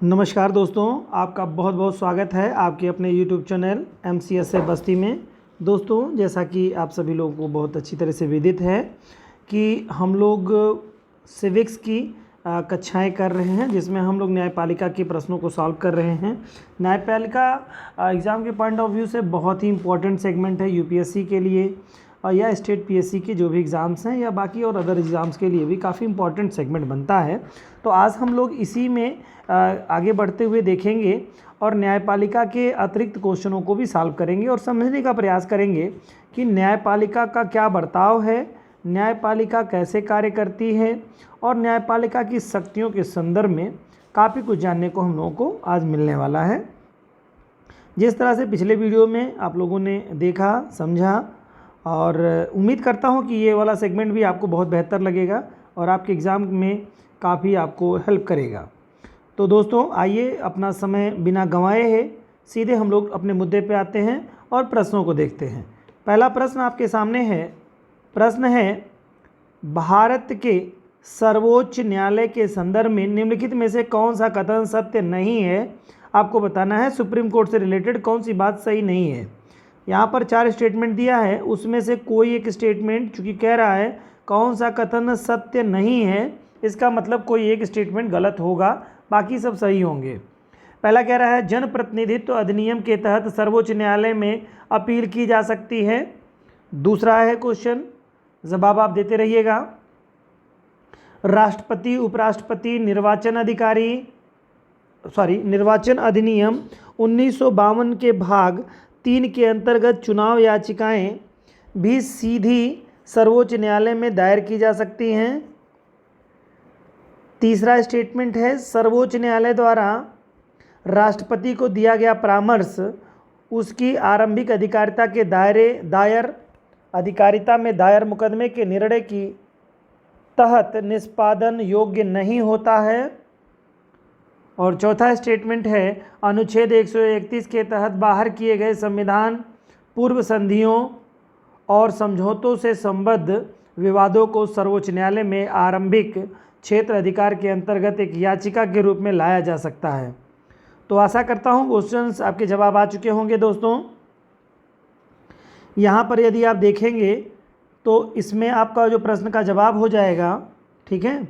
नमस्कार दोस्तों, आपका बहुत बहुत स्वागत है आपके अपने YouTube चैनल MCSA बस्ती में। दोस्तों, जैसा कि आप सभी लोगों को बहुत अच्छी तरह से विदित है कि हम लोग सिविक्स की कक्षाएं कर रहे हैं, जिसमें हम लोग न्यायपालिका के प्रश्नों को सॉल्व कर रहे हैं। न्यायपालिका एग्ज़ाम के पॉइंट ऑफ व्यू से बहुत ही इम्पोर्टेंट सेगमेंट है यूपीएससी के लिए, या स्टेट पीएससी के जो भी एग्ज़ाम्स हैं या बाकी और अदर एग्ज़ाम्स के लिए भी काफ़ी इम्पोर्टेंट सेगमेंट बनता है। तो आज हम लोग इसी में आगे बढ़ते हुए देखेंगे और न्यायपालिका के अतिरिक्त क्वेश्चनों को भी सॉल्व करेंगे और समझने का प्रयास करेंगे कि न्यायपालिका का क्या बर्ताव है, न्यायपालिका कैसे कार्य करती है और न्यायपालिका की शक्तियों के संदर्भ में काफ़ी कुछ जानने को हम लोगों को आज मिलने वाला है। जिस तरह से पिछले वीडियो में आप लोगों ने देखा, समझा, और उम्मीद करता हूं कि ये वाला सेगमेंट भी आपको बहुत बेहतर लगेगा और आपके एग्ज़ाम में काफ़ी आपको हेल्प करेगा। तो दोस्तों, आइए अपना समय बिना गंवाए है सीधे हम लोग अपने मुद्दे पे आते हैं और प्रश्नों को देखते हैं। पहला प्रश्न आपके सामने है। प्रश्न है, भारत के सर्वोच्च न्यायालय के संदर्भ में निम्नलिखित में से कौन सा कथन सत्य नहीं है। आपको बताना है सुप्रीम कोर्ट से रिलेटेड कौन सी बात सही नहीं है। यहाँ पर 4 स्टेटमेंट दिया है, उसमें से कोई एक स्टेटमेंट चूँकि कह रहा है कौन सा कथन सत्य नहीं है, इसका मतलब कोई एक स्टेटमेंट गलत होगा, बाकी सब सही होंगे। पहला कह रहा है जनप्रतिनिधित्व अधिनियम के तहत सर्वोच्च न्यायालय में अपील की जा सकती है। दूसरा है क्वेश्चन, जवाब आप देते रहिएगा। राष्ट्रपति, उपराष्ट्रपति, निर्वाचन अधिनियम 1952 के भाग 3 के अंतर्गत चुनाव याचिकाएं भी सीधी सर्वोच्च न्यायालय में दायर की जा सकती हैं। तीसरा स्टेटमेंट है सर्वोच्च न्यायालय द्वारा राष्ट्रपति को दिया गया परामर्श उसकी आरंभिक अधिकारिता में दायर मुकदमे के निर्णय की तहत निष्पादन योग्य नहीं होता है। और चौथा स्टेटमेंट है अनुच्छेद 131 के तहत बाहर किए गए संविधान पूर्व संधियों और समझौतों से संबद्ध विवादों को सर्वोच्च न्यायालय में आरंभिक क्षेत्र अधिकार के अंतर्गत एक याचिका के रूप में लाया जा सकता है। तो आशा करता हूँ क्वेश्चंस आपके जवाब आ चुके होंगे। दोस्तों, यहाँ पर यदि आप देखेंगे तो इसमें आपका जो प्रश्न का जवाब हो जाएगा, ठीक है,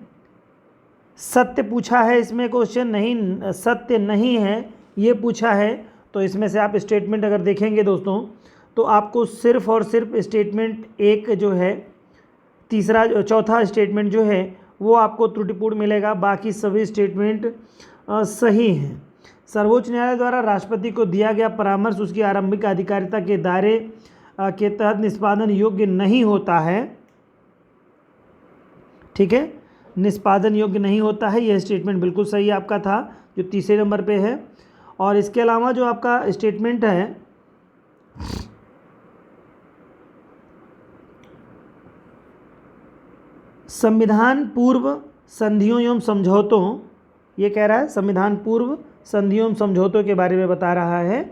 सत्य पूछा है इसमें क्वेश्चन, नहीं सत्य नहीं है ये पूछा है। तो इसमें से आप स्टेटमेंट अगर देखेंगे दोस्तों तो आपको सिर्फ और सिर्फ स्टेटमेंट एक जो है, चौथा स्टेटमेंट जो है वो आपको त्रुटिपूर्ण मिलेगा, बाकी सभी स्टेटमेंट सही हैं। सर्वोच्च न्यायालय द्वारा राष्ट्रपति को दिया गया परामर्श उसकी आरंभिक अधिकारिता के दायरे के तहत निष्पादन योग्य नहीं होता है, ठीक है, निष्पादन योग्य नहीं होता है, यह स्टेटमेंट बिल्कुल सही आपका था जो तीसरे नंबर पे है। और इसके अलावा जो आपका स्टेटमेंट है संविधान पूर्व संधियों एवं समझौतों, ये कह रहा है संविधान पूर्व संधियों एवं समझौतों के बारे में बता रहा है।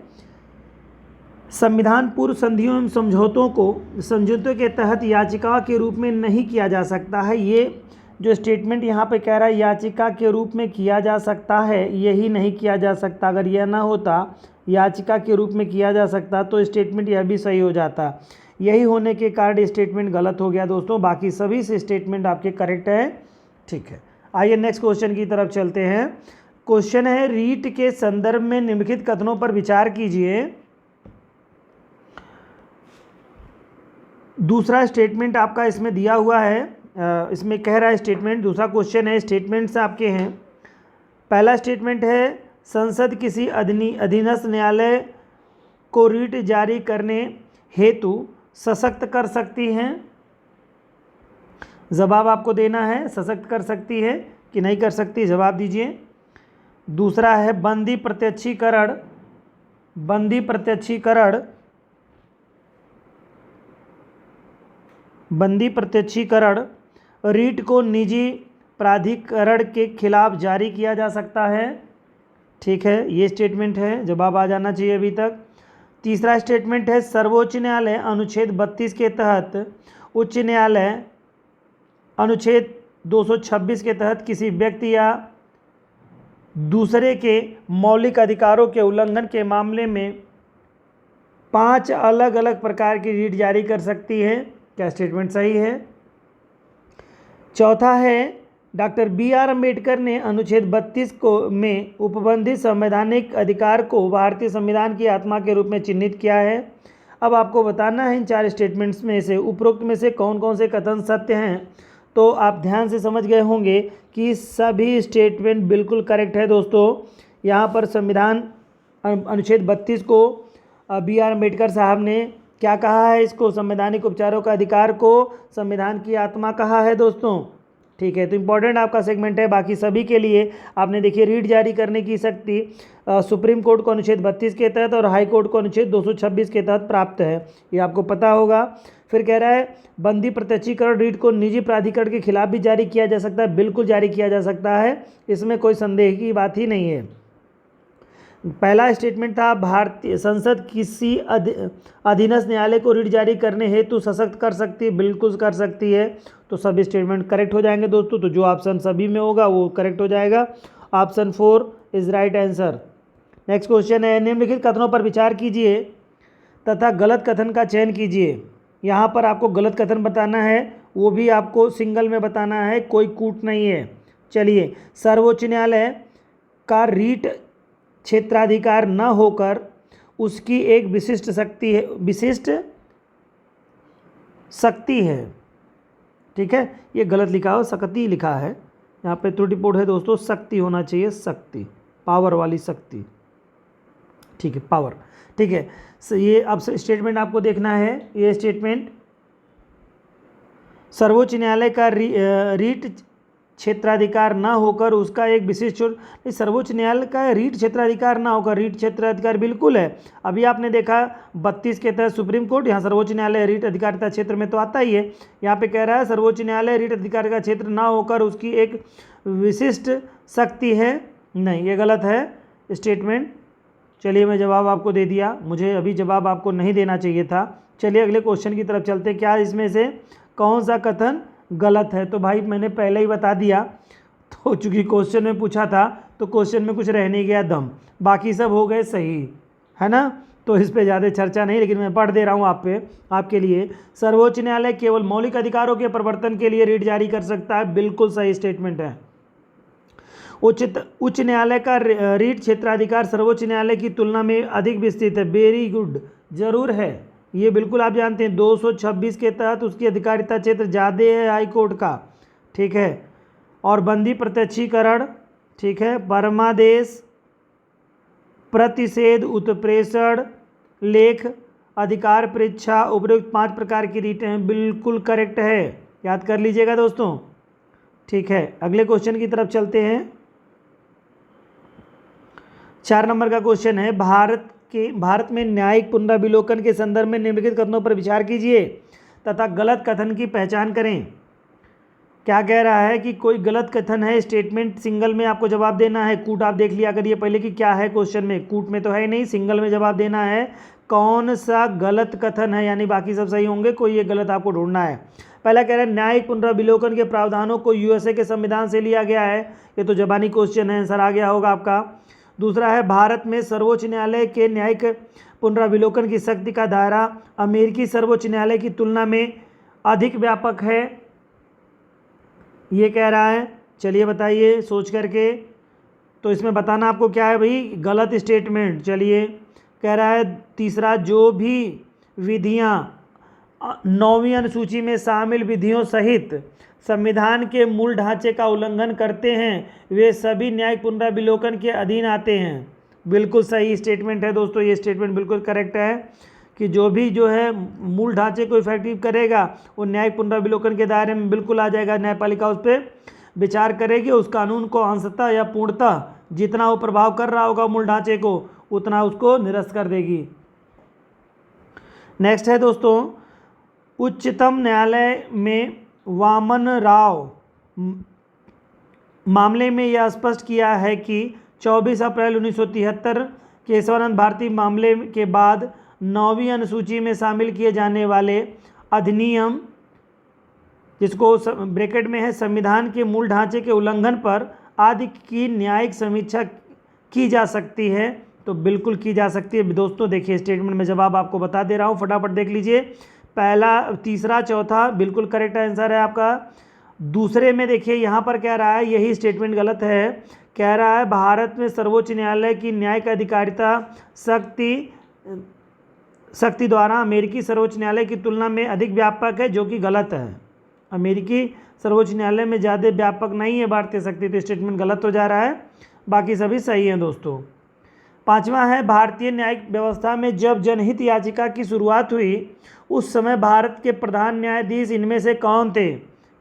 संविधान पूर्व संधियों एवं समझौतों के तहत याचिका के रूप में नहीं किया जा सकता है। ये जो स्टेटमेंट यहाँ पे कह रहा है याचिका के रूप में किया जा सकता है, यही नहीं किया जा सकता। अगर यह ना होता याचिका के रूप में किया जा सकता तो स्टेटमेंट यह भी सही हो जाता। यही होने के कारण स्टेटमेंट गलत हो गया दोस्तों, बाकी सभी से स्टेटमेंट आपके करेक्ट है, ठीक है। आइए नेक्स्ट क्वेश्चन की तरफ चलते हैं। क्वेश्चन है रीट के संदर्भ में निम्नलिखित कथनों पर विचार कीजिए। दूसरा स्टेटमेंट आपका इसमें दिया हुआ है, इसमें कह रहा है स्टेटमेंट, दूसरा क्वेश्चन है स्टेटमेंट्स आपके हैं। पहला स्टेटमेंट है संसद किसी अधीनस्थ न्यायालय को रीट जारी करने हेतु सशक्त कर सकती हैं। जवाब आपको देना है, सशक्त कर सकती है कि नहीं कर सकती, जवाब दीजिए। दूसरा है बंदी प्रत्यक्षीकरण रीट को निजी प्राधिकरण के खिलाफ जारी किया जा सकता है, ठीक है, ये स्टेटमेंट है, जवाब आ जाना चाहिए अभी तक। तीसरा स्टेटमेंट है सर्वोच्च न्यायालय अनुच्छेद 32 के तहत उच्च न्यायालय अनुच्छेद 226 के तहत किसी व्यक्ति या दूसरे के मौलिक अधिकारों के उल्लंघन के मामले में 5 अलग अलग प्रकार की रीट जारी कर सकती है। क्या स्टेटमेंट सही है? चौथा है, डॉक्टर B.R. अम्बेडकर ने अनुच्छेद 32 में उपबंधित संवैधानिक अधिकार को भारतीय संविधान की आत्मा के रूप में चिन्हित किया है। अब आपको बताना है इन 4 स्टेटमेंट्स में से उपरोक्त में से कौन कौन से कथन सत्य हैं। तो आप ध्यान से समझ गए होंगे कि सभी स्टेटमेंट बिल्कुल करेक्ट है दोस्तों। यहाँ पर संविधान अनुच्छेद 32 को B.R. अम्बेडकर साहब ने क्या कहा है? इसको संवैधानिक उपचारों का अधिकार को संविधान की आत्मा कहा है दोस्तों। ठीक है, तो इम्पोर्टेंट आपका सेगमेंट है। बाकी सभी के लिए आपने देखिए रीट जारी करने की शक्ति सुप्रीम कोर्ट को अनुच्छेद 32 के तहत और हाई कोर्ट को अनुच्छेद 226 के तहत प्राप्त है, ये आपको पता होगा। फिर कह रहा है बंदी प्रत्यक्षीकरण रीट को निजी प्राधिकरण के खिलाफ भी जारी किया जा सकता है। बिल्कुल जारी किया जा सकता है, इसमें कोई संदेह की बात ही नहीं है। पहला स्टेटमेंट था भारतीय संसद किसी अधीनस्थ न्यायालय को रीट जारी करने हेतु सशक्त कर सकती है। बिल्कुल कर सकती है, तो सभी स्टेटमेंट करेक्ट हो जाएंगे दोस्तों। तो जो ऑप्शन सभी में होगा वो करेक्ट हो जाएगा। Option 4 is right answer. Next question है, निम्नलिखित कथनों पर विचार कीजिए तथा गलत कथन का चयन कीजिए। यहाँ पर आपको गलत कथन बताना है, वो भी आपको सिंगल में बताना है, कोई कूट नहीं है। चलिए, सर्वोच्च न्यायालय का रीट क्षेत्राधिकार न होकर उसकी एक विशिष्ट शक्ति है। ठीक है, ये गलत लिखा हो, शक्ति लिखा है, यहाँ पे त्रुटिपूर्ण है दोस्तों, शक्ति होना चाहिए, शक्ति, पावर वाली शक्ति। ठीक है, पावर। ठीक है, ये अब स्टेटमेंट आपको देखना है। ये स्टेटमेंट सर्वोच्च न्यायालय का रीट क्षेत्राधिकार ना होकर उसका एक विशिष्ट सर्वोच्च न्यायालय का रीट क्षेत्राधिकार ना होकर, रीट क्षेत्राधिकार बिल्कुल है। अभी आपने देखा 32 के तहत सुप्रीम कोर्ट, यहाँ सर्वोच्च न्यायालय रीट अधिकारिता क्षेत्र में तो आता ही है। यहाँ पे कह रहा है सर्वोच्च न्यायालय रीट अधिकार का क्षेत्र ना होकर उसकी एक विशिष्ट शक्ति है। नहीं, ये गलत है स्टेटमेंट। चलिए, मैं जवाब आपको दे दिया, मुझे अभी जवाब आपको नहीं देना चाहिए था। चलिए अगले क्वेश्चन की तरफ चलते। क्या इसमें से कौन सा कथन गलत है? तो भाई मैंने पहले ही बता दिया, तो चूंकि क्वेश्चन में पूछा था तो क्वेश्चन में कुछ रह नहीं गया दम, बाकी सब हो गए सही, है ना। तो इस पे ज़्यादा चर्चा नहीं, लेकिन मैं पढ़ दे रहा हूँ आपके लिए। सर्वोच्च न्यायालय केवल मौलिक अधिकारों के प्रवर्तन के लिए रीट जारी कर सकता है। बिल्कुल सही स्टेटमेंट है। उच्च न्यायालय का रीट क्षेत्राधिकार सर्वोच्च न्यायालय की तुलना में अधिक विस्तृत है। वेरी गुड, जरूर है, ये बिल्कुल आप जानते हैं। 226 के तहत उसकी अधिकारिता क्षेत्र ज़्यादा है हाई कोर्ट का। ठीक है, और बंदी प्रत्यक्षीकरण, ठीक है, परमादेश, प्रतिषेध, उत्प्रेषण, लेख, अधिकार परीक्षा, उपयुक्त 5 प्रकार की रीटें हैं। बिल्कुल करेक्ट है, याद कर लीजिएगा दोस्तों। ठीक है, अगले क्वेश्चन की तरफ चलते हैं। 4 नंबर का क्वेश्चन है, भारत में न्यायिक पुनरावलोकन के संदर्भ में निम्नलिखित कथनों पर विचार कीजिए तथा गलत कथन की पहचान करें। क्या कह रहा है कि कोई गलत कथन है, स्टेटमेंट सिंगल में आपको जवाब देना है। कूट आप देख लिया करिए पहले कि क्या है क्वेश्चन में, कूट में तो है नहीं, सिंगल में जवाब देना है। कौन सा गलत कथन है, यानी बाकी सब सही होंगे, कोई ये गलत आपको ढूंढना है। पहला कह रहा है न्यायिक पुनरावलोकन के प्रावधानों को यूएसए के संविधान से लिया गया है। ये तो जबानी क्वेश्चन है, आंसर आ गया होगा आपका। दूसरा है भारत में सर्वोच्च न्यायालय के न्यायिक पुनरावलोकन की शक्ति का दायरा अमेरिकी सर्वोच्च न्यायालय की तुलना में अधिक व्यापक है, ये कह रहा है। चलिए बताइए सोच करके, तो इसमें बताना आपको क्या है भाई, गलत स्टेटमेंट। चलिए, कह रहा है तीसरा, जो भी विधियां 9वीं अनुसूची में शामिल विधियों सहित संविधान के मूल ढांचे का उल्लंघन करते हैं वे सभी न्यायिक पुनरावलोकन के अधीन आते हैं। बिल्कुल सही स्टेटमेंट है दोस्तों, ये स्टेटमेंट बिल्कुल करेक्ट है कि जो भी है मूल ढांचे को इफेक्टिव करेगा वो न्यायिक पुनरावलोकन के दायरे में बिल्कुल आ जाएगा। न्यायपालिका उस पर विचार करेगी, उस कानून को अंशतः या पूर्णतः जितना वो प्रभाव कर रहा होगा मूल ढांचे को उतना उसको निरस्त कर देगी। नेक्स्ट है दोस्तों, उच्चतम न्यायालय में वामन राव मामले में यह स्पष्ट किया है कि 24 अप्रैल 1973 केशवानंद भारती मामले के बाद 9वीं अनुसूची में शामिल किए जाने वाले अधिनियम, जिसको ब्रैकेट में है, संविधान के मूल ढांचे के उल्लंघन पर आदि की न्यायिक समीक्षा की जा सकती है? तो बिल्कुल की जा सकती है दोस्तों। देखिए स्टेटमेंट में जवाब आपको बता दे रहा हूँ, फटाफट देख लीजिए। पहला, तीसरा, चौथा बिल्कुल करेक्ट आंसर है आपका। दूसरे में देखिए यहाँ पर कह रहा है, यही स्टेटमेंट गलत है। कह रहा है भारत में सर्वोच्च न्यायालय की न्यायिक अधिकारिता शक्ति द्वारा अमेरिकी सर्वोच्च न्यायालय की तुलना में अधिक व्यापक है, जो कि गलत है। अमेरिकी सर्वोच्च न्यायालय में ज़्यादा व्यापक नहीं है भारतीय शक्ति, तो स्टेटमेंट गलत हो जा रहा है। बाकी सभी सही हैं दोस्तों। पांचवा है, भारतीय न्यायिक व्यवस्था में जब जनहित याचिका की शुरुआत हुई उस समय भारत के प्रधान न्यायाधीश इनमें से कौन थे?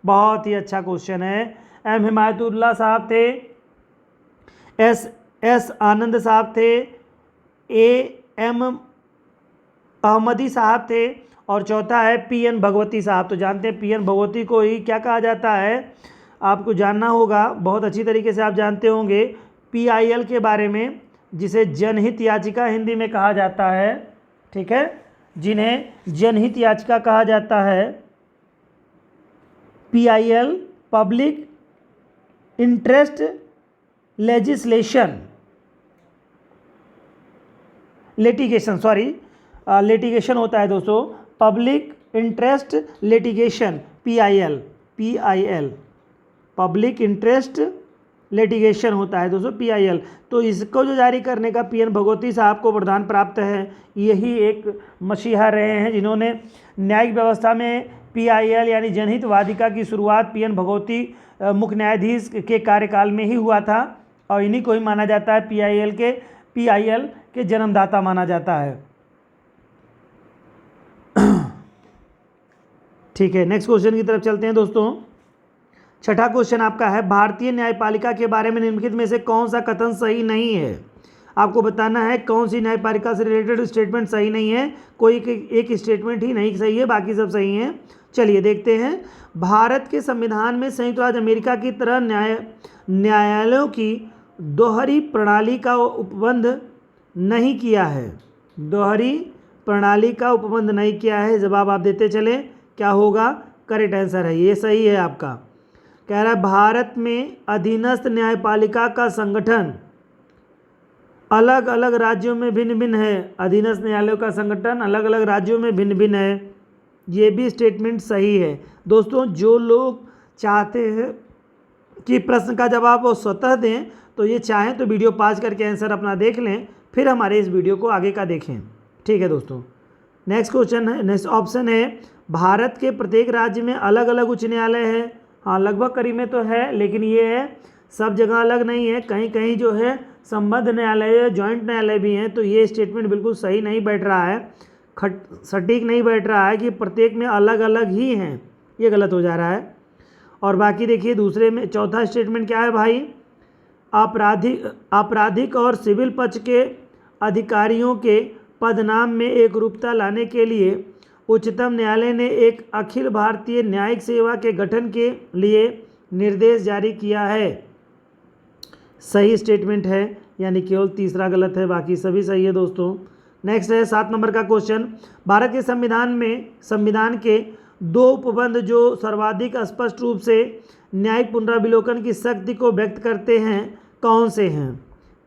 बहुत ही अच्छा क्वेश्चन है। एम हिमायतुल्लाह साहब थे, एस आनंद साहब थे, ए एम अहमदी साहब थे, और चौथा है पी.एन. भगवती साहब। तो जानते हैं पी.एन. भगवती को ही क्या कहा जाता है, आपको जानना होगा, बहुत अच्छी तरीके से आप जानते होंगे पी.आई.एल. के बारे में, जिसे जनहित याचिका हिंदी में कहा जाता है। ठीक है, जिन्हें जनहित याचिका कहा जाता है, पी.आई.एल. पब्लिक इंटरेस्ट लिटिगेशन होता है दोस्तों, public interest litigation, PIL. Public interest litigation होता है दोस्तों, पी.आई.एल. तो इसको जो जारी करने का पी.एन. भगवती साहब को वरदान प्राप्त है। यही एक मसीहा रहे हैं जिन्होंने न्यायिक व्यवस्था में पी.आई.एल. यानी जनहित वादिका की शुरुआत पी.एन. भगवती मुख्य न्यायाधीश के कार्यकाल में ही हुआ था, और इन्हीं को ही माना जाता है पी.आई.एल. के जन्मदाता माना जाता है। ठीक है, नेक्स्ट क्वेश्चन की तरफ चलते हैं दोस्तों। छठा क्वेश्चन आपका है, भारतीय न्यायपालिका के बारे में निम्नलिखित में से कौन सा कथन सही नहीं है? आपको बताना है कौन सी न्यायपालिका से रिलेटेड स्टेटमेंट सही नहीं है। कोई एक स्टेटमेंट ही नहीं सही है, बाकी सब सही हैं। चलिए देखते हैं। भारत के संविधान में संयुक्त राज्य अमेरिका की तरह न्यायालयों की दोहरी प्रणाली का उपबंध नहीं किया है। दोहरी प्रणाली का उपबंध नहीं किया है। जवाब आप देते चले, क्या होगा? करेक्ट आंसर है, ये सही है आपका। कह रहा है भारत में अधीनस्थ न्यायपालिका का संगठन अलग अलग राज्यों में भिन्न भिन्न है। अधीनस्थ न्यायालयों का संगठन अलग अलग राज्यों में भिन्न भिन्न है, ये भी स्टेटमेंट सही है। दोस्तों जो लोग चाहते हैं कि प्रश्न का जवाब वो स्वतः दें, तो ये चाहें तो वीडियो पॉज करके आंसर अपना देख लें, फिर हमारे इस वीडियो को आगे का देखें। ठीक है दोस्तों, नेक्स्ट क्वेश्चन है, नेक्स्ट ऑप्शन है, भारत के प्रत्येक राज्य में अलग अलग उच्च न्यायालय है। हाँ, लगभग करीब में तो है, लेकिन ये है सब जगह अलग नहीं है। कहीं कहीं जो है संबद्ध न्यायालय, जॉइंट न्यायालय भी हैं। तो ये स्टेटमेंट बिल्कुल सही नहीं बैठ रहा है, सटीक नहीं बैठ रहा है कि प्रत्येक में अलग अलग ही हैं, ये गलत हो जा रहा है। और बाकी देखिए दूसरे में, चौथा स्टेटमेंट क्या है भाई, आपराधिक और सिविल पक्ष के अधिकारियों के पदनाम में एक रूपता लाने के लिए उच्चतम न्यायालय ने एक अखिल भारतीय न्यायिक सेवा के गठन के लिए निर्देश जारी किया है। सही स्टेटमेंट है, यानी केवल तीसरा गलत है, बाकी सभी सही है दोस्तों। नेक्स्ट है 7 नंबर का क्वेश्चन, भारत के संविधान के दो उपबंध जो सर्वाधिक स्पष्ट रूप से न्यायिक पुनरावलोकन की शक्ति को व्यक्त करते हैं, कौन से हैं?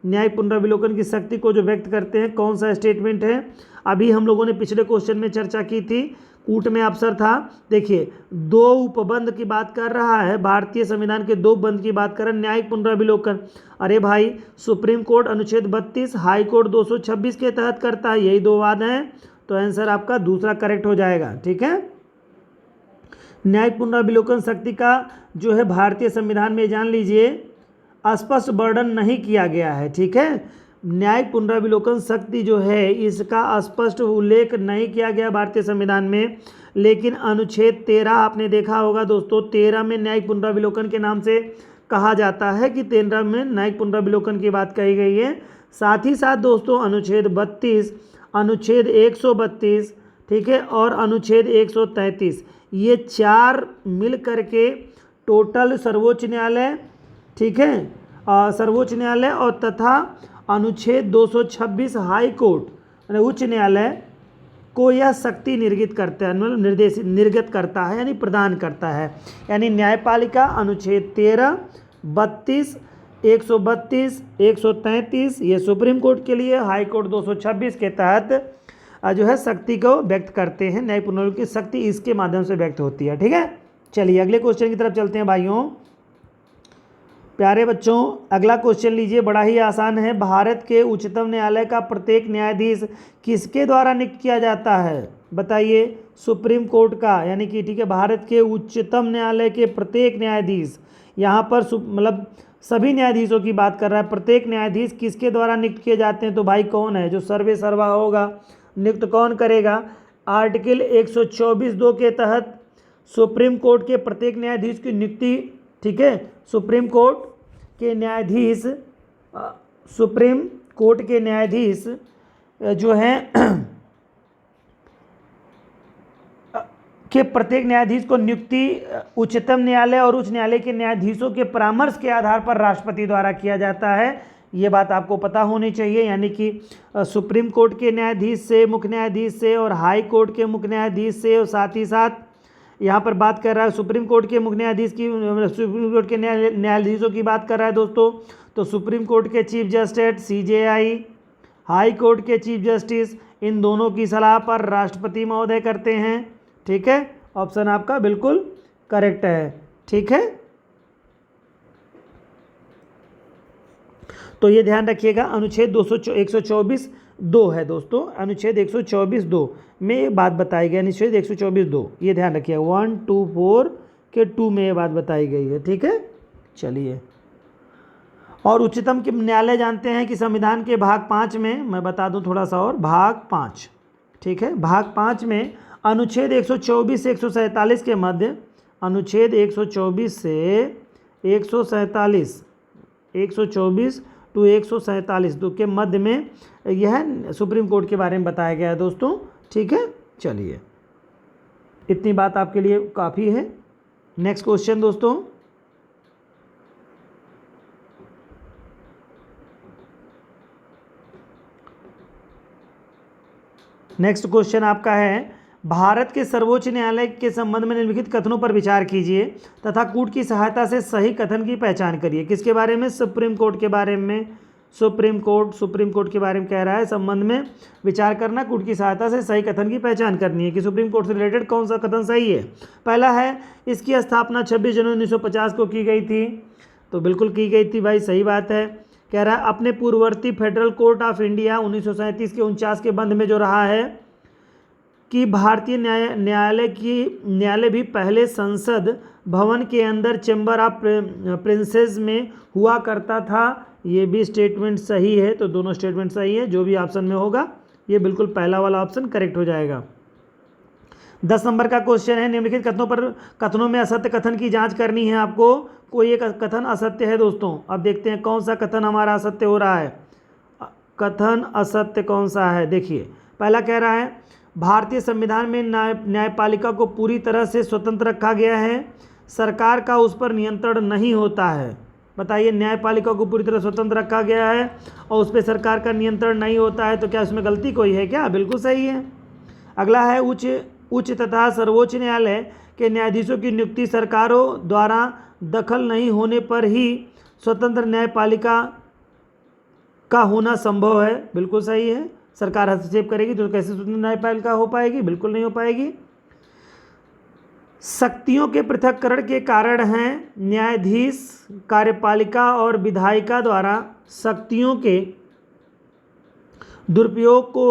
न्यायिक पुनरावलोकन की शक्ति को जो व्यक्त करते हैं, कौन सा स्टेटमेंट है? अभी हम लोगों ने पिछले क्वेश्चन में चर्चा की थी, कूट में अवसर था। देखिए दो उपबंध की बात कर रहा है, भारतीय संविधान के दो उपबंध की बात कर रहा है, न्यायिक पुनरावलोकन। अरे भाई, सुप्रीम कोर्ट अनुच्छेद 32, हाई कोर्ट 226 के तहत करता है, यही दो वाद हैं। तो आंसर आपका दूसरा करेक्ट हो जाएगा। ठीक है, न्यायिक पुनरावलोकन शक्ति का जो है भारतीय संविधान में, जान लीजिए, स्पष्ट वर्णन नहीं किया गया है। ठीक है, न्यायिक पुनरावलोकन शक्ति जो है इसका स्पष्ट उल्लेख नहीं किया गया भारतीय संविधान में, लेकिन अनुच्छेद 13 आपने देखा होगा दोस्तों, 13 में न्यायिक पुनरावलोकन के नाम से कहा जाता है कि 13 में न्यायिक पुनरावलोकन की बात कही गई है। साथ ही साथ दोस्तों अनुच्छेद 32, अनुच्छेद 132, ठीक है, और अनुच्छेद 133, ये 4 मिल करके टोटल सर्वोच्च न्यायालय, ठीक है, सर्वोच्च न्यायालय और तथा अनुच्छेद 226 हाई कोर्ट उच्च न्यायालय को यह शक्ति निर्गत करता है, मतलब निर्गत करता है, यानी प्रदान करता है। यानी न्यायपालिका अनुच्छेद 13, 32, 132, 133 ये सुप्रीम कोर्ट के लिए, हाई कोर्ट 226 के तहत जो है शक्ति को व्यक्त करते हैं। न्याय पुनर्विचार की शक्ति इसके माध्यम से व्यक्त होती है। ठीक है, चलिए अगले क्वेश्चन की तरफ चलते हैं भाइयों। प्यारे बच्चों, अगला क्वेश्चन लीजिए, बड़ा ही आसान है। भारत के उच्चतम न्यायालय का प्रत्येक न्यायाधीश किसके द्वारा नियुक्त किया जाता है? बताइए। सुप्रीम कोर्ट का, यानी कि ठीक है, भारत के उच्चतम न्यायालय के प्रत्येक न्यायाधीश, यहाँ पर मतलब सभी न्यायाधीशों की बात कर रहा है। प्रत्येक न्यायाधीश किसके द्वारा नियुक्त किए जाते हैं? तो भाई कौन है जो सर्वे सर्वा होगा, नियुक्त कौन करेगा? आर्टिकल 124(2) के तहत सुप्रीम कोर्ट के प्रत्येक न्यायाधीश की नियुक्ति, ठीक है, सुप्रीम कोर्ट के न्यायाधीश जो हैं के प्रत्येक न्यायाधीश को नियुक्ति उच्चतम न्यायालय और उच्च न्यायालय के न्यायाधीशों के परामर्श के आधार पर राष्ट्रपति द्वारा किया जाता है। ये बात आपको पता होनी चाहिए। यानी कि सुप्रीम कोर्ट के न्यायाधीश से, मुख्य न्यायाधीश से और हाई कोर्ट के मुख्य न्यायाधीश से, और साथ ही साथ यहाँ पर बात कर रहा है सुप्रीम कोर्ट के मुख्य न्यायाधीश की, सुप्रीम कोर्ट के न्यायाधीशों की बात कर रहा है दोस्तों। तो सुप्रीम कोर्ट के chief justice CJI, high court के चीफ जस्टिस, इन दोनों की सलाह पर राष्ट्रपति महोदय करते हैं। ठीक है, ऑप्शन आपका बिल्कुल करेक्ट है। ठीक है, तो ये ध्यान रखिएगा, अनुच्छेद 124(2) है दोस्तों। अनुच्छेद 124(2) में ये बात बताई गई, अनुच्छेद 124(2), ये ध्यान रखिएगा। 124 के 2 में ये बात बताई गई है। ठीक है, चलिए। और उच्चतम न्यायालय जानते हैं कि संविधान के भाग 5 में, मैं बता दूं थोड़ा सा और, भाग 5, ठीक है, भाग 5 में अनुच्छेद 124 से 147 के मध्य, अनुच्छेद 124 से 147, 124 टू 147 के मध्य में यह सुप्रीम कोर्ट के बारे में बताया गया है दोस्तों। ठीक है, चलिए, इतनी बात आपके लिए काफ़ी है। नेक्स्ट क्वेश्चन दोस्तों, नेक्स्ट क्वेश्चन आपका है, भारत के सर्वोच्च न्यायालय के संबंध में निम्नलिखित कथनों पर विचार कीजिए तथा कूट की सहायता से सही कथन की पहचान करिए। किसके बारे में? सुप्रीम कोर्ट के बारे में। सुप्रीम कोर्ट के बारे में कह रहा है, संबंध में विचार करना, कूट की सहायता से सही कथन की पहचान करनी है कि सुप्रीम कोर्ट से रिलेटेड कौन सा कथन सही है। पहला है, इसकी स्थापना 26 जनवरी 1950 को की गई थी। तो बिल्कुल की गई थी भाई, सही बात है। कह रहा है अपने पूर्ववर्ती फेडरल कोर्ट ऑफ इंडिया 1937 के 49 के बंद में जो रहा है कि भारतीय न्यायालय भी पहले संसद भवन के अंदर चैम्बर ऑफ प्रिंसेस में हुआ करता था। ये भी स्टेटमेंट सही है। तो दोनों स्टेटमेंट सही है, जो भी ऑप्शन में होगा ये बिल्कुल पहला वाला ऑप्शन करेक्ट हो जाएगा। 10 नंबर का क्वेश्चन है, निम्नलिखित कथनों में असत्य कथन की जांच करनी है आपको। कोई एक कथन असत्य है दोस्तों। अब देखते हैं कौन सा कथन हमारा असत्य हो रहा है। कथन असत्य कौन सा है? देखिए, पहला कह रहा है भारतीय संविधान में न्यायपालिका को पूरी तरह से स्वतंत्र रखा गया है, सरकार का उस पर नियंत्रण नहीं होता है। बताइए, न्यायपालिका को पूरी तरह स्वतंत्र रखा गया है और उस पर सरकार का नियंत्रण नहीं होता है, तो क्या उसमें गलती कोई है क्या? बिल्कुल सही है। अगला है, उच्च तथा सर्वोच्च न्यायालय के न्यायाधीशों की नियुक्ति सरकारों द्वारा दखल नहीं होने पर ही स्वतंत्र न्यायपालिका का होना संभव है। बिल्कुल सही है। सरकार हस्तक्षेप करेगी तो कैसे स्वतंत्र न्यायपालिका हो पाएगी? बिल्कुल नहीं हो पाएगी। शक्तियों के पृथक्करण के कारण हैं न्यायाधीश कार्यपालिका और विधायिका द्वारा शक्तियों के दुरुपयोग को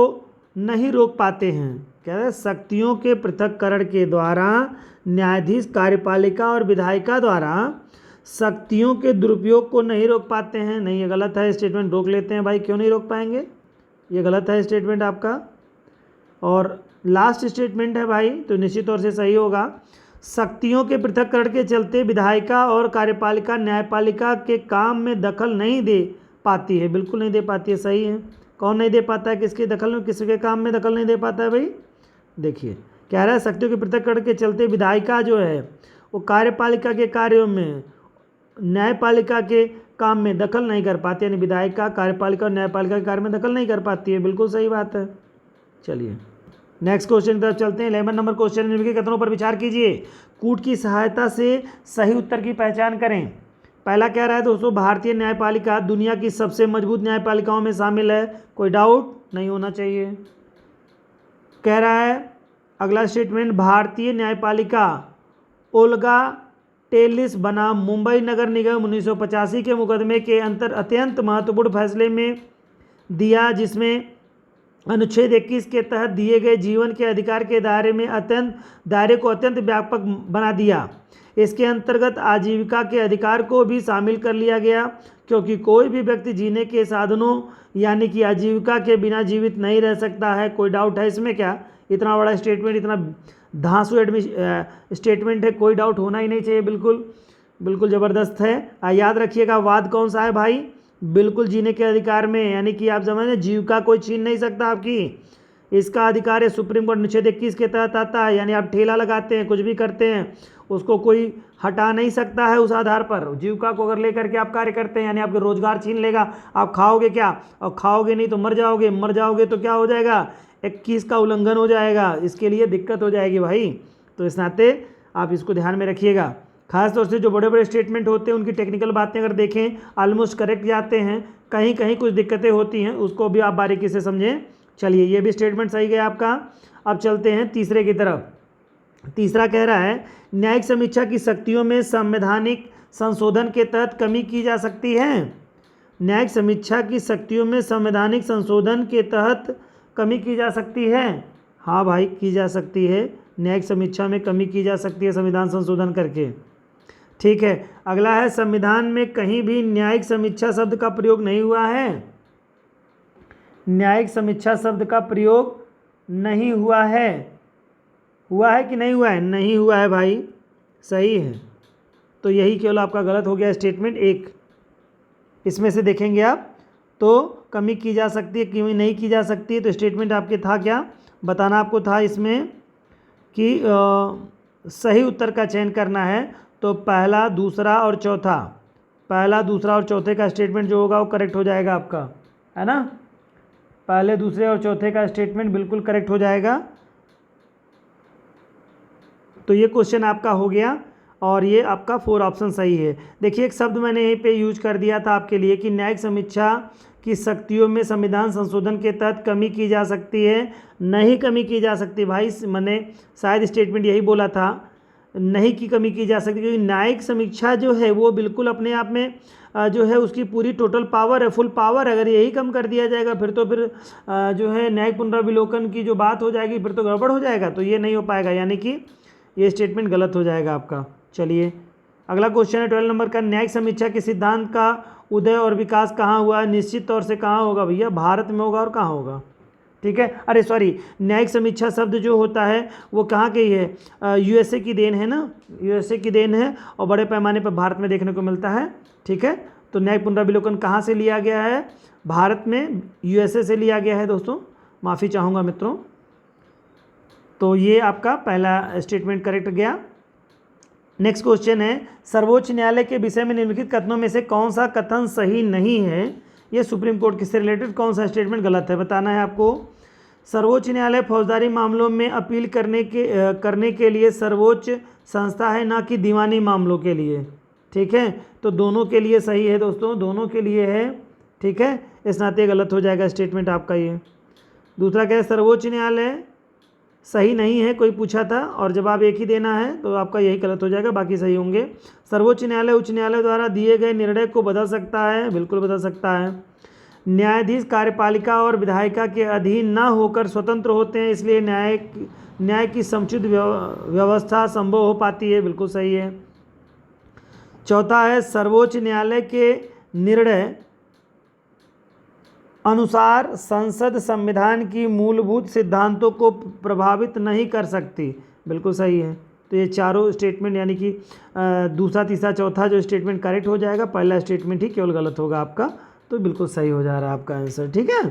नहीं रोक पाते हैं। क्या है? शक्तियों के पृथक्करण के द्वारा न्यायाधीश कार्यपालिका और विधायिका द्वारा शक्तियों के दुरुपयोग को नहीं रोक पाते हैं। नहीं, ये गलत है स्टेटमेंट, रोक लेते हैं भाई। क्यों नहीं रोक पाएंगे? ये गलत है स्टेटमेंट आपका। और लास्ट स्टेटमेंट है भाई, तो निश्चित तौर से सही होगा। शक्तियों के पृथक्करण के चलते विधायिका और कार्यपालिका न्यायपालिका के काम में दखल नहीं दे पाती है। बिल्कुल नहीं दे पाती है, सही है। कौन नहीं दे पाता है? किसके दखल में, किसके काम में दखल नहीं दे पाता है भाई? देखिए, कह रहा है शक्तियों के पृथक्करण के चलते विधायिका जो है वो कार्यपालिका के कार्यों में न्यायपालिका के काम में दखल नहीं कर पाती, यानी विधायिका कार्यपालिका और न्यायपालिका के कार्य में दखल नहीं कर पाती है। बिल्कुल सही बात है। चलिए नेक्स्ट क्वेश्चन की तरफ चलते हैं। 11 नंबर क्वेश्चन, निम्नलिखित कथनों पर विचार कीजिए। कूट की सहायता से सही उत्तर की पहचान करें। पहला कह रहा है दोस्तों, भारतीय न्यायपालिका दुनिया की सबसे मजबूत न्यायपालिकाओं में शामिल है, कोई डाउट नहीं होना चाहिए। कह रहा है अगला स्टेटमेंट, भारतीय न्यायपालिका ओल्गा टेलिस बनाम मुंबई नगर निगम 1985 के मुकदमे के अत्यंत महत्वपूर्ण फैसले में दिया, जिसमें अनुच्छेद 21 के तहत दिए गए जीवन के अधिकार के दायरे को अत्यंत व्यापक बना दिया। इसके अंतर्गत आजीविका के अधिकार को भी शामिल कर लिया गया, क्योंकि कोई भी व्यक्ति जीने के साधनों यानी कि आजीविका के बिना जीवित नहीं रह सकता है। कोई डाउट है इसमें क्या? इतना बड़ा स्टेटमेंट, इतना धांसू स्टेटमेंट है, कोई डाउट होना ही नहीं चाहिए। बिल्कुल बिल्कुल ज़बरदस्त है। याद रखिएगा, वाद कौन सा है भाई? बिल्कुल जीने के अधिकार में, यानी कि आप समझ लें जीविका कोई छीन नहीं सकता आपकी, इसका अधिकार है। सुप्रीम कोर्ट अनुच्छेद 21 के तहत आता है, यानी आप ठेला लगाते हैं, कुछ भी करते हैं, उसको कोई हटा नहीं सकता है उस आधार पर। जीविका को अगर लेकर के आप कार्य करते हैं, यानी आपके रोजगार छीन लेगा, आप खाओगे क्या? और खाओगे नहीं तो मर जाओगे, मर जाओगे तो क्या हो जाएगा? 21 का उल्लंघन हो जाएगा, इसके लिए दिक्कत हो जाएगी भाई। तो इस नाते आप इसको ध्यान में रखिएगा। खास तौर से जो बड़े बड़े स्टेटमेंट होते हैं उनकी टेक्निकल बातें अगर देखें ऑलमोस्ट करेक्ट जाते हैं, कहीं कहीं कुछ दिक्कतें होती हैं, उसको भी आप बारीकी से समझें। चलिए, ये भी स्टेटमेंट सही गया आपका। अब चलते हैं तीसरे की तरफ। तीसरा कह रहा है, न्यायिक समीक्षा की शक्तियों में संवैधानिक संशोधन के तहत कमी की जा सकती है। न्यायिक समीक्षा की शक्तियों में संवैधानिक संशोधन के तहत कमी की जा सकती है। हाँ भाई, की जा सकती है। न्यायिक समीक्षा में कमी की जा सकती है संविधान संशोधन करके। ठीक है, अगला है, संविधान में कहीं भी न्यायिक समीक्षा शब्द का प्रयोग नहीं हुआ है। न्यायिक समीक्षा शब्द का प्रयोग नहीं हुआ है। हुआ है कि नहीं हुआ है? नहीं हुआ है भाई, सही है। तो यही केवल आपका गलत हो गया स्टेटमेंट एक। इसमें से देखेंगे आप तो कमी की जा सकती है, कमी नहीं की जा सकती है। तो स्टेटमेंट आपके था क्या? बताना आपको था इसमें कि सही उत्तर का चयन करना है। तो पहला, दूसरा और चौथा, पहला, दूसरा और चौथे का स्टेटमेंट जो होगा वो करेक्ट हो जाएगा आपका, है ना? पहले, दूसरे और चौथे का स्टेटमेंट बिल्कुल करेक्ट हो जाएगा। तो ये क्वेश्चन आपका हो गया और ये आपका 4 ऑप्शन सही है। देखिए, एक शब्द मैंने यहीं पे यूज कर दिया था आपके लिए कि न्यायिक समीक्षा की शक्तियों में संविधान संशोधन के तहत कमी की जा सकती है। नहीं कमी की जा सकती भाई, मैंने शायद स्टेटमेंट यही बोला था, नहीं की कमी की जा सकती, क्योंकि न्यायिक समीक्षा जो है वो बिल्कुल अपने आप में जो है उसकी पूरी टोटल पावर है, फुल पावर। अगर यही कम कर दिया जाएगा फिर तो फिर जो है न्यायिक पुनरावलोकन की जो बात हो जाएगी फिर तो गड़बड़ हो जाएगा, तो ये नहीं हो पाएगा, यानी कि ये स्टेटमेंट गलत हो जाएगा आपका। चलिए, अगला क्वेश्चन है 12 नंबर का, न्यायिक समीक्षा के सिद्धांत का उदय और विकास कहाँ हुआ? निश्चित तौर से कहाँ होगा भैया? भारत में होगा। और कहाँ होगा? ठीक है, अरे सॉरी, न्यायिक समीक्षा शब्द जो होता है वो कहाँ की है? यूएसए की देन है ना, यूएसए की देन है और बड़े पैमाने पर भारत में देखने को मिलता है। ठीक है, तो न्यायिक पुनरावलोकन कहाँ से लिया गया है? भारत में यूएसए से लिया गया है दोस्तों, माफ़ी चाहूँगा मित्रों। तो ये आपका पहला स्टेटमेंट करेक्ट गया। नेक्स्ट क्वेश्चन है, सर्वोच्च न्यायालय के विषय में निम्नलिखित कथनों में से कौन सा कथन सही नहीं है? ये सुप्रीम कोर्ट किससे रिलेटेड कौन सा स्टेटमेंट गलत है, बताना है आपको। सर्वोच्च न्यायालय फौजदारी मामलों में अपील करने के लिए सर्वोच्च संस्था है, ना कि दीवानी मामलों के लिए। ठीक है, तो दोनों के लिए सही है दोस्तों, दोनों के लिए है। ठीक है, इस नाते गलत हो जाएगा स्टेटमेंट आपका ये। दूसरा क्या है, सर्वोच्च न्यायालय सही नहीं है, कोई पूछा था और जवाब एक ही देना है, तो आपका यही गलत हो जाएगा, बाकी सही होंगे। सर्वोच्च न्यायालय उच्च न्यायालय द्वारा दिए गए निर्णय को बदल सकता है, बिल्कुल बदल सकता है। न्यायाधीश कार्यपालिका और विधायिका के अधीन न होकर स्वतंत्र होते हैं, इसलिए न्याय की समुचित व्यवस्था संभव हो पाती है, बिल्कुल सही है। चौथा है, सर्वोच्च न्यायालय के निर्णय अनुसार संसद संविधान की मूलभूत सिद्धांतों को प्रभावित नहीं कर सकती, बिल्कुल सही है। तो ये चारों स्टेटमेंट यानी कि दूसरा, तीसरा, चौथा जो स्टेटमेंट करेक्ट हो जाएगा, पहला स्टेटमेंट ही केवल गलत होगा आपका, तो बिल्कुल सही हो जा रहा है आपका आंसर। ठीक है,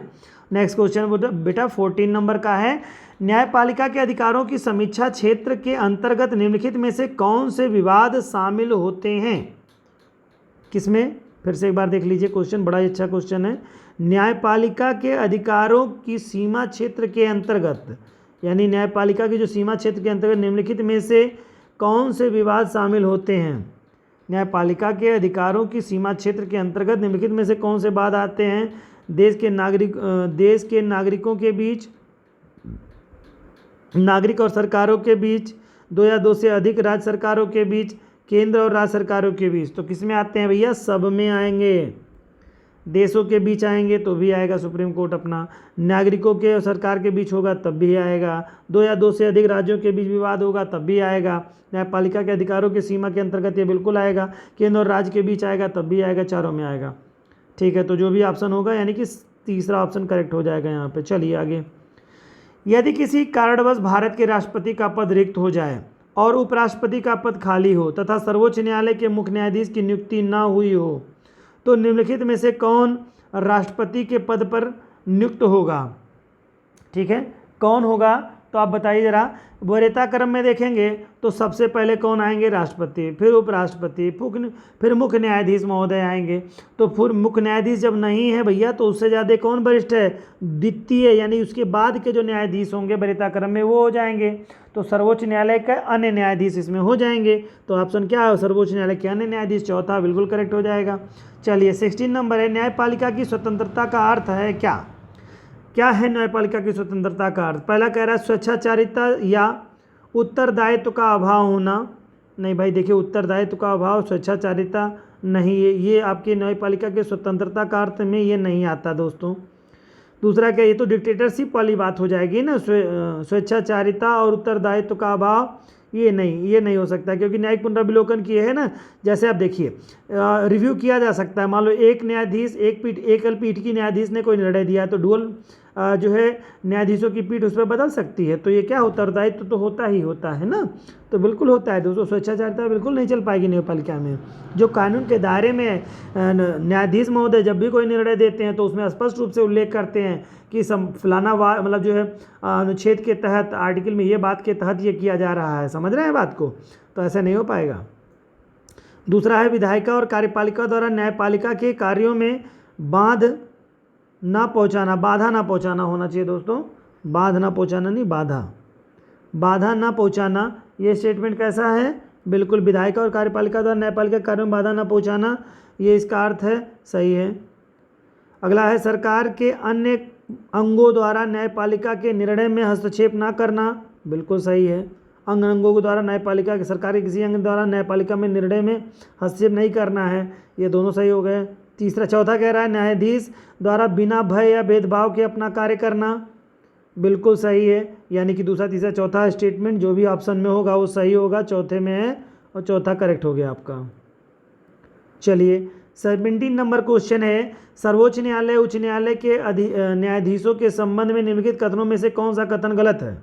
नेक्स्ट क्वेश्चन बेटा 14 नंबर का है, न्यायपालिका के अधिकारों की समीक्षा क्षेत्र के अंतर्गत निम्नलिखित में से कौन से विवाद शामिल होते हैं? किसमें? फिर से एक बार देख लीजिए क्वेश्चन, बड़ा ही अच्छा क्वेश्चन है। न्यायपालिका के अधिकारों की सीमा क्षेत्र के अंतर्गत, यानी न्यायपालिका की जो सीमा क्षेत्र के अंतर्गत निम्नलिखित में से कौन से विवाद शामिल होते हैं? न्यायपालिका के अधिकारों की सीमा क्षेत्र के अंतर्गत निम्नलिखित में से कौन से बाद आते हैं? देश के नागरिकों के बीच, नागरिक और सरकारों के बीच, दो या दो से अधिक राज्य सरकारों के बीच, केंद्र और राज्य सरकारों के बीच। तो किस में आते हैं भैया? सब में आएंगे। देशों के बीच आएंगे तो भी आएगा सुप्रीम कोर्ट अपना, नागरिकों के और सरकार के बीच होगा तब भी आएगा, दो या दो से अधिक राज्यों के बीच विवाद होगा तब भी आएगा, न्यायपालिका के अधिकारों की सीमा के अंतर्गत ये बिल्कुल आएगा, केंद्र और राज्य के बीच आएगा तब भी आएगा, चारों में आएगा। ठीक है, तो जो भी ऑप्शन होगा यानी कि तीसरा ऑप्शन करेक्ट हो जाएगा यहाँ पे। चलिए आगे। यदि किसी कारणवश भारत के राष्ट्रपति का पद रिक्त हो जाए और उपराष्ट्रपति का पद खाली हो तथा सर्वोच्च न्यायालय के मुख्य न्यायाधीश की नियुक्ति न हुई हो तो निम्नलिखित में से कौन राष्ट्रपति के पद पर नियुक्त होगा? ठीक है, कौन होगा? तो आप बताइए जरा। वरीयता क्रम में देखेंगे तो सबसे पहले कौन आएंगे? राष्ट्रपति, फिर उपराष्ट्रपति, फिर मुख्य न्यायाधीश महोदय आएंगे। तो फिर मुख्य न्यायाधीश जब नहीं है भैया तो उससे ज़्यादा कौन वरिष्ठ है? द्वितीय, यानी उसके बाद के जो न्यायाधीश होंगे वरीयता क्रम में वो हो जाएंगे। तो सर्वोच्च न्यायालय के अन्य न्यायाधीश इसमें हो जाएंगे। तो ऑप्शन क्या है? सर्वोच्च न्यायालय के अन्य न्यायाधीश, चौथा बिल्कुल करेक्ट हो जाएगा। चलिए 16 नंबर है, न्यायपालिका की स्वतंत्रता का अर्थ है क्या? क्या है न्यायपालिका की स्वतंत्रता का अर्थ? पहला कह रहा है स्वेच्छाचारिता या उत्तरदायित्व का अभाव होना। नहीं भाई देखिए, उत्तरदायित्व का अभाव, स्वेच्छाचारिता नहीं है, ये आपकी न्यायपालिका की स्वतंत्रता का अर्थ में ये नहीं आता दोस्तों। दूसरा क्या, ये तो डिक्टेटरशिप वाली बात हो जाएगी ना, स्वेच्छाचारिता और उत्तरदायित्व का अभाव, ये नहीं हो सकता, क्योंकि न्यायिक पुनर्विलोकन किए है ना। जैसे आप देखिए, रिव्यू किया जा सकता है। मान लो एक न्यायाधीश, एकल पीठ की न्यायाधीश ने कोई निर्णय दिया है तो डुअल जो है न्यायाधीशों की पीठ उस पर बदल सकती है। तो ये क्या होता है? उत्तरदायित्व तो होता ही होता है ना, तो बिल्कुल होता है दोस्तों। स्वेच्छाचारिता बिल्कुल नहीं चल पाएगी न्यायपालिका में। जो कानून के दायरे में न्यायाधीश महोदय जब भी कोई निर्णय देते हैं तो उसमें स्पष्ट रूप से उल्लेख करते हैं कि फलाना मतलब जो है अनुच्छेद के तहत, आर्टिकल में ये बात के तहत ये किया जा रहा है। समझ रहे हैं बात को? तो ऐसा नहीं हो पाएगा। दूसरा है विधायिका और कार्यपालिका द्वारा न्यायपालिका के कार्यों में बाधा ना पहुंचाना होना चाहिए दोस्तों। बाधा ना पहुंचाना नहीं, बाधा ना पहुंचाना, ये स्टेटमेंट कैसा है? बिल्कुल, विधायिका और कार्यपालिका द्वारा न्यायपालिका कार्यों में बाधा ना पहुंचाना, ये इसका अर्थ है, सही है। अगला है सरकार के अन्य अंगों द्वारा न्यायपालिका के निर्णय में हस्तक्षेप ना करना, बिल्कुल सही है। अंगों के द्वारा न्यायपालिका के, सरकार के किसी अंग द्वारा न्यायपालिका में निर्णय में हस्तक्षेप नहीं करना है, ये दोनों सही हो गए। चौथा कह रहा है न्यायाधीश द्वारा बिना भय या भेदभाव के अपना कार्य करना, बिल्कुल सही है। यानी कि दूसरा, तीसरा, चौथा स्टेटमेंट जो भी ऑप्शन में होगा वो सही होगा, चौथे में है और चौथा करेक्ट हो गया आपका। चलिए 17 नंबर क्वेश्चन है, सर्वोच्च न्यायालय उच्च न्यायालय के न्यायाधीशों के संबंध में निम्नलिखित कथनों में से कौन सा कथन गलत है?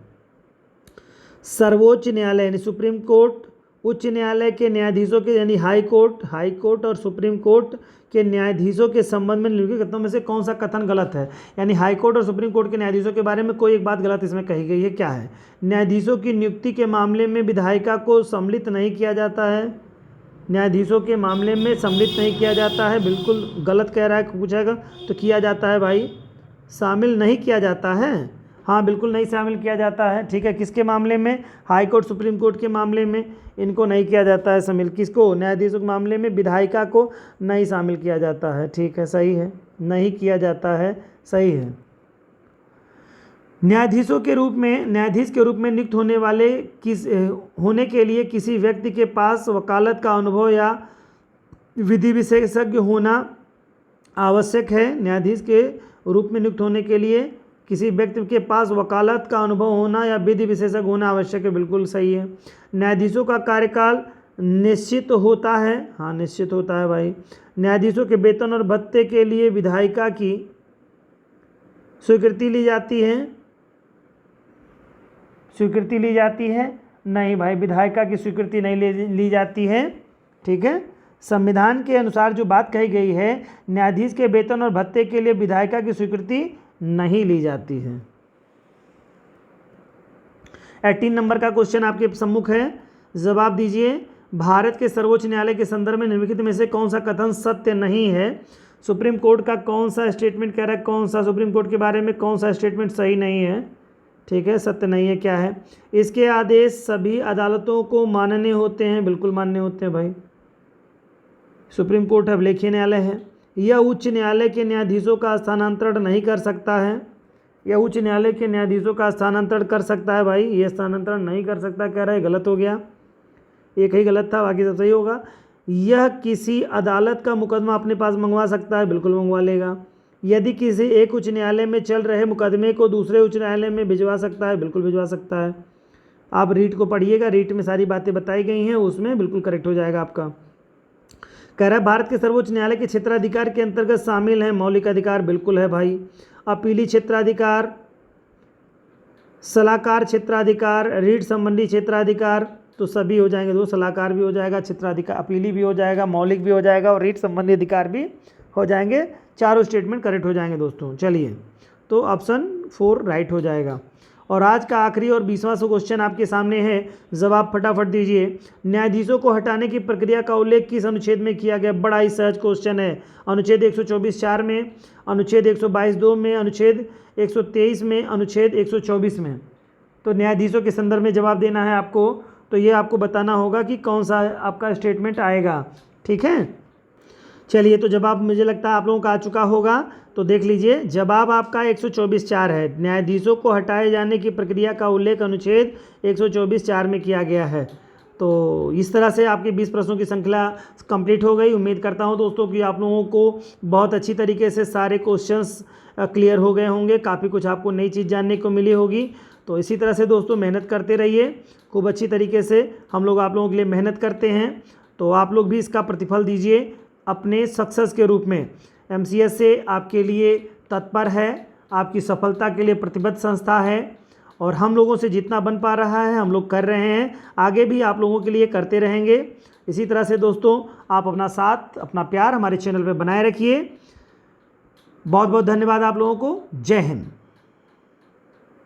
सर्वोच्च न्यायालय यानी सुप्रीम कोर्ट, उच्च न्यायालय के न्यायाधीशों के यानी हाई कोर्ट और सुप्रीम कोर्ट के न्यायाधीशों के संबंध में निम्नलिखित कथनों में से कौन सा कथन गलत है? यानी हाई कोर्ट और सुप्रीम कोर्ट के न्यायाधीशों के बारे में कोई एक बात गलत इसमें कही गई है, क्या है? न्यायाधीशों की नियुक्ति के मामले में विधायिका को सम्मिलित नहीं किया जाता है, न्यायाधीशों के मामले में सम्मिलित नहीं किया जाता है, बिल्कुल गलत कह रहा है, पूछेगा तो किया जाता है भाई, शामिल नहीं किया जाता है, हाँ बिल्कुल नहीं शामिल किया जाता है। ठीक है, किसके मामले में? हाई कोर्ट सुप्रीम कोर्ट के मामले में इनको नहीं किया जाता है शामिल। किसको? न्यायाधीशों के मामले में विधायिका को नहीं शामिल किया जाता है। ठीक है, सही है, नहीं किया जाता है, सही है। न्यायाधीश के रूप में नियुक्त होने के लिए किसी व्यक्ति के पास वकालत का अनुभव या विधि विशेषज्ञ होना आवश्यक है। न्यायाधीश के रूप में नियुक्त होने के लिए किसी व्यक्ति के पास वकालत का अनुभव होना या विधि विशेषज्ञ होना आवश्यक है, बिल्कुल सही है। न्यायाधीशों का कार्यकाल निश्चित होता है, हाँ निश्चित होता है भाई। न्यायाधीशों के वेतन और भत्ते के लिए विधायिका की स्वीकृति ली जाती है, नहीं भाई, विधायिका की स्वीकृति नहीं ली जाती है। ठीक है, संविधान के अनुसार जो बात कही गई है, न्यायाधीश के वेतन और भत्ते के लिए विधायिका की स्वीकृति नहीं ली जाती है। 18 नंबर का क्वेश्चन आपके सम्मुख है, जवाब दीजिए। भारत के सर्वोच्च न्यायालय के संदर्भ में निम्नलिखित में से कौन सा कथन सत्य नहीं है? सुप्रीम कोर्ट का कौन सा स्टेटमेंट कह रहा है, कौन सा सुप्रीम कोर्ट के बारे में कौन सा स्टेटमेंट सही नहीं है? ठीक है, सत्य नहीं है, क्या है? इसके आदेश सभी अदालतों को मानने होते हैं, बिल्कुल मानने होते हैं भाई। सुप्रीम कोर्ट अभिलेखीय न्यायालय है। यह उच्च न्यायालय के न्यायाधीशों का स्थानांतरण नहीं कर सकता है। यह उच्च न्यायालय के न्यायाधीशों का स्थानांतरण कर सकता है भाई, ये स्थानांतरण नहीं कर सकता कह रहा है, गलत हो गया, एक ही गलत था, बाकी सब सही होगा। यह किसी अदालत का मुकदमा अपने पास मंगवा सकता है, बिल्कुल मंगवा लेगा। यदि किसी एक उच्च न्यायालय में चल रहे मुकदमे को दूसरे उच्च न्यायालय में भिजवा सकता है, बिल्कुल भिजवा सकता है। आप रीट को पढ़िएगा, रीट में सारी बातें बताई गई हैं, उसमें बिल्कुल करेक्ट हो जाएगा आपका। कह रहा है भारत के सर्वोच्च न्यायालय के क्षेत्राधिकार के अंतर्गत शामिल है मौलिक अधिकार, बिल्कुल है भाई। अपीली क्षेत्राधिकार, सलाहकार क्षेत्राधिकार, रीट संबंधी क्षेत्राधिकार, तो सभी हो जाएंगे। दो सलाहकार भी हो जाएगा, क्षेत्राधिकार अपीली भी हो जाएगा, मौलिक भी हो जाएगा और रीट संबंधी अधिकार भी हो जाएंगे। चारों स्टेटमेंट करेक्ट हो जाएंगे दोस्तों। चलिए, तो ऑप्शन 4 राइट हो जाएगा। और आज का आखिरी और 20वां क्वेश्चन आपके सामने है, जवाब फटाफट दीजिए। न्यायाधीशों को हटाने की प्रक्रिया का उल्लेख किस अनुच्छेद में किया गया? बड़ा ही सहज क्वेश्चन है। अनुच्छेद 124(4) में, अनुच्छेद 122(2) में, अनुच्छेद 123 में, अनुच्छेद 124 में। तो न्यायाधीशों के संदर्भ में जवाब देना है आपको, तो ये आपको बताना होगा कि कौन सा आपका स्टेटमेंट आएगा। ठीक है, चलिए, तो जवाब मुझे लगता है आप लोगों का आ चुका होगा। तो देख लीजिए, जवाब आपका 124(4) है। न्यायाधीशों को हटाए जाने की प्रक्रिया का उल्लेख अनुच्छेद 124(4) में किया गया है। तो इस तरह से आपके 20 प्रश्नों की श्रृंखला कंप्लीट हो गई। उम्मीद करता हूं दोस्तों कि आप लोगों को बहुत अच्छी तरीके से सारे क्वेश्चंस क्लियर हो गए होंगे, काफ़ी कुछ आपको नई चीज़ जानने को मिली होगी। तो इसी तरह से दोस्तों मेहनत करते रहिए, खूब अच्छी तरीके से हम लोग आप लोगों के लिए मेहनत करते हैं। तो आप लोग भी इसका प्रतिफल दीजिए अपने सक्सेस के रूप में। MCS से आपके लिए तत्पर है, आपकी सफलता के लिए प्रतिबद्ध संस्था है, और हम लोगों से जितना बन पा रहा है हम लोग कर रहे हैं, आगे भी आप लोगों के लिए करते रहेंगे। इसी तरह से दोस्तों आप अपना साथ, अपना प्यार हमारे चैनल पे बनाए रखिए। बहुत बहुत धन्यवाद आप लोगों को। जय हिंद।